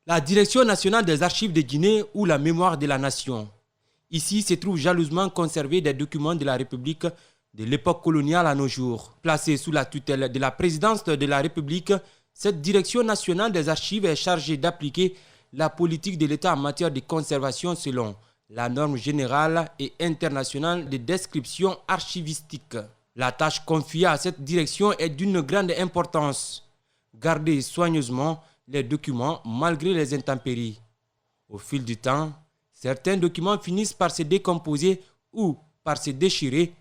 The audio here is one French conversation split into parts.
La Direction nationale des archives de Guinée ou la mémoire de la nation. Ici se trouvent jalousement conservés des documents de la République de l'époque coloniale à nos jours. Placée sous la tutelle de la présidence de la République, cette Direction nationale des archives est chargée d'appliquer la politique de l'État en matière de conservation selon la norme générale et internationale de description archivistique. La tâche confiée à cette direction est d'une grande importance. Garder soigneusement les documents malgré les intempéries. Au fil du temps, certains documents finissent par se décomposer ou par se déchirer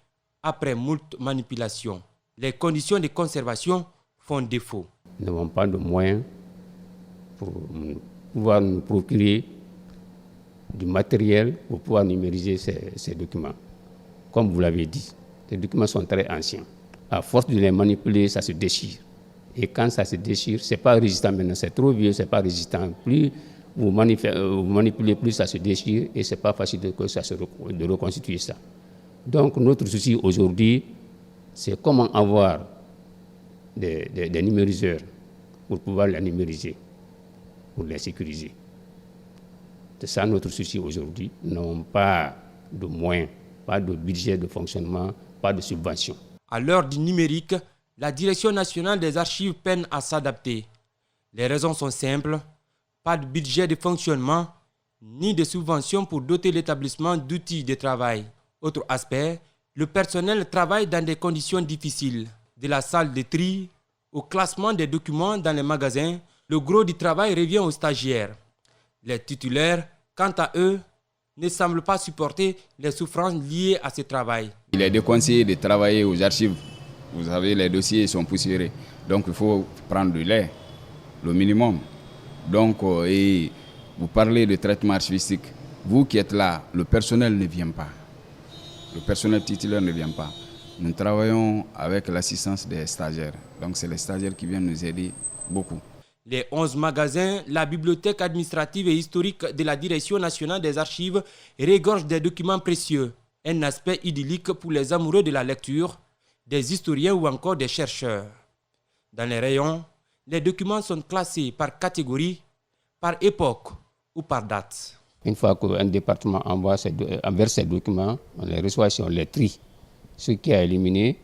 après moult manipulations. Les conditions de conservation font défaut. Nous n'avons pas de moyens pour pouvoir nous procurer du matériel pour pouvoir numériser ces documents. Comme vous l'avez dit, les documents sont très anciens. À force de les manipuler, ça se déchire. Et quand ça se déchire, ce n'est pas résistant maintenant, c'est trop vieux, ce n'est pas résistant. Plus vous manipulez, plus ça se déchire et ce n'est pas facile de reconstituer ça. Donc notre souci aujourd'hui, c'est comment avoir des numériseurs pour pouvoir les numériser, pour les sécuriser. C'est ça notre souci aujourd'hui. Nous n'avons pas de moyens, pas de budget de fonctionnement, pas de subvention. À l'heure du numérique, la Direction nationale des archives peine à s'adapter. Les raisons sont simples. Pas de budget de fonctionnement, ni de subvention pour doter l'établissement d'outils de travail. Autre aspect, le personnel travaille dans des conditions difficiles. De la salle de tri au classement des documents dans les magasins, le gros du travail revient aux stagiaires. Les titulaires, quant à eux, ne semblent pas supporter les souffrances liées à ce travail. Il est déconseillé de travailler aux archives. Vous savez, les dossiers sont poussiéreux. Donc, il faut prendre de l'air, le minimum. Donc, et vous parlez de traitement archivistique. Vous qui êtes là, le personnel ne vient pas. Le personnel titulaire ne vient pas. Nous travaillons avec l'assistance des stagiaires. Donc, c'est les stagiaires qui viennent nous aider beaucoup. Les 11 magasins, la bibliothèque administrative et historique de la Direction nationale des archives regorgent des documents précieux. Un aspect idyllique pour les amoureux de la lecture, des historiens ou encore des chercheurs. Dans les rayons, les documents sont classés par catégorie, par époque ou par date. Une fois qu'un département envoie ces documents, on les reçoit ici, on les trie. Ce qui est éliminé,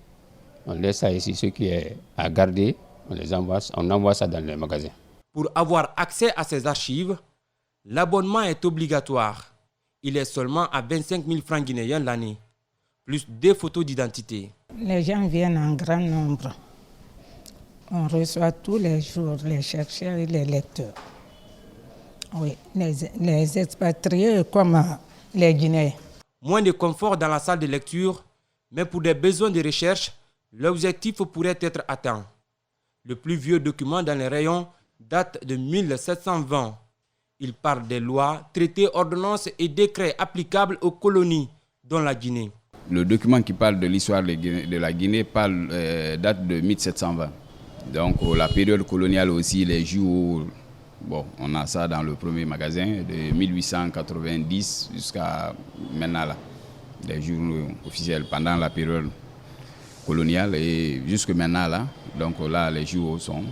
on laisse ça ici. Ce qui est à garder, on envoie ça dans les magasins. Pour avoir accès à ces archives, l'abonnement est obligatoire. Il est seulement à 25 000 francs guinéens l'année, plus des photos d'identité. Les gens viennent en grand nombre. On reçoit tous les jours les chercheurs et les lecteurs. Oui, les expatriés comme les Guinéens. Moins de confort dans la salle de lecture, mais pour des besoins de recherche, l'objectif pourrait être atteint. Le plus vieux document dans les rayons date de 1720. Il parle des lois, traités, ordonnances et décrets applicables aux colonies, dont la Guinée. Le document qui parle de l'histoire de la Guinée date de 1720. Donc la période coloniale aussi, les jours, on a ça dans le premier magasin, de 1890 jusqu'à maintenant, là, les jours officiels pendant la période coloniale et jusque maintenant, là. Donc là, les jours sont,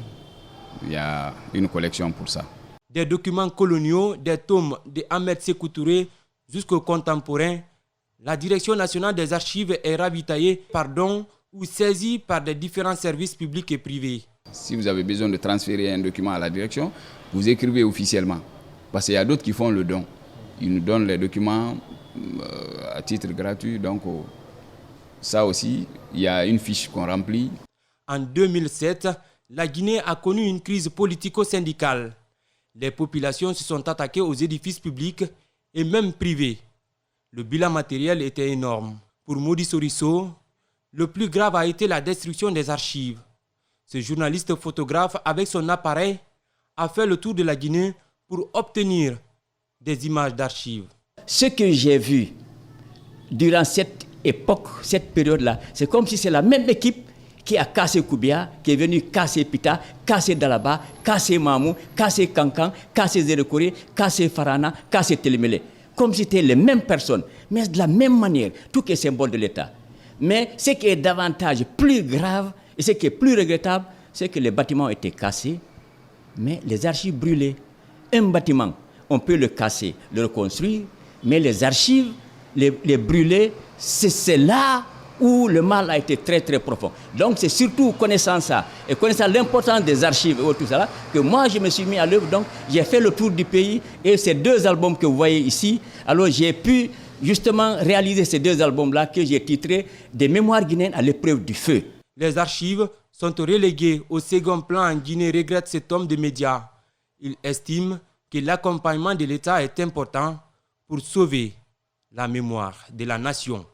il y a une collection pour ça. Des documents coloniaux, des tomes de Ahmed Sékou Touré jusqu'aux contemporains, la Direction nationale des archives est ravitaillée par dons ou saisie par des différents services publics et privés. Si vous avez besoin de transférer un document à la direction, vous écrivez officiellement. Parce qu'il y a d'autres qui font le don. Ils nous donnent les documents à titre gratuit. Donc ça aussi, il y a une fiche qu'on remplit. En 2007, la Guinée a connu une crise politico-syndicale. Les populations se sont attaquées aux édifices publics et même privés. Le bilan matériel était énorme. Pour Modi Soriso, le plus grave a été la destruction des archives. Ce journaliste photographe, avec son appareil, a fait le tour de la Guinée pour obtenir des images d'archives. Ce que j'ai vu durant cette époque, cette période-là, c'est comme si c'est la même équipe qui a cassé Koubia, qui est venue casser Pita, casser Dalaba, casser Mamou, casser Kankan, casser Zérekore, casser Farana, casser Télémélé. Comme si c'était les mêmes personnes, mais de la même manière, tout est symbole de l'État. Mais ce qui est davantage plus grave et ce qui est plus regrettable, c'est que les bâtiments ont été cassés, mais les archives brûlées. Un bâtiment, on peut le casser, le reconstruire, mais les archives, les brûler, c'est là où le mal a été très très profond. Donc c'est surtout connaissant ça et connaissant l'importance des archives et tout ça que moi je me suis mis à l'œuvre. Donc j'ai fait le tour du pays et ces 2 albums que vous voyez ici, alors j'ai pu justement réaliser ces 2 albums-là que j'ai titrés Des mémoires guinéennes à l'épreuve du feu. Les archives sont reléguées au second plan en Guinée, regrette cet homme de médias. Il estime que l'accompagnement de l'État est important pour sauver la mémoire de la nation.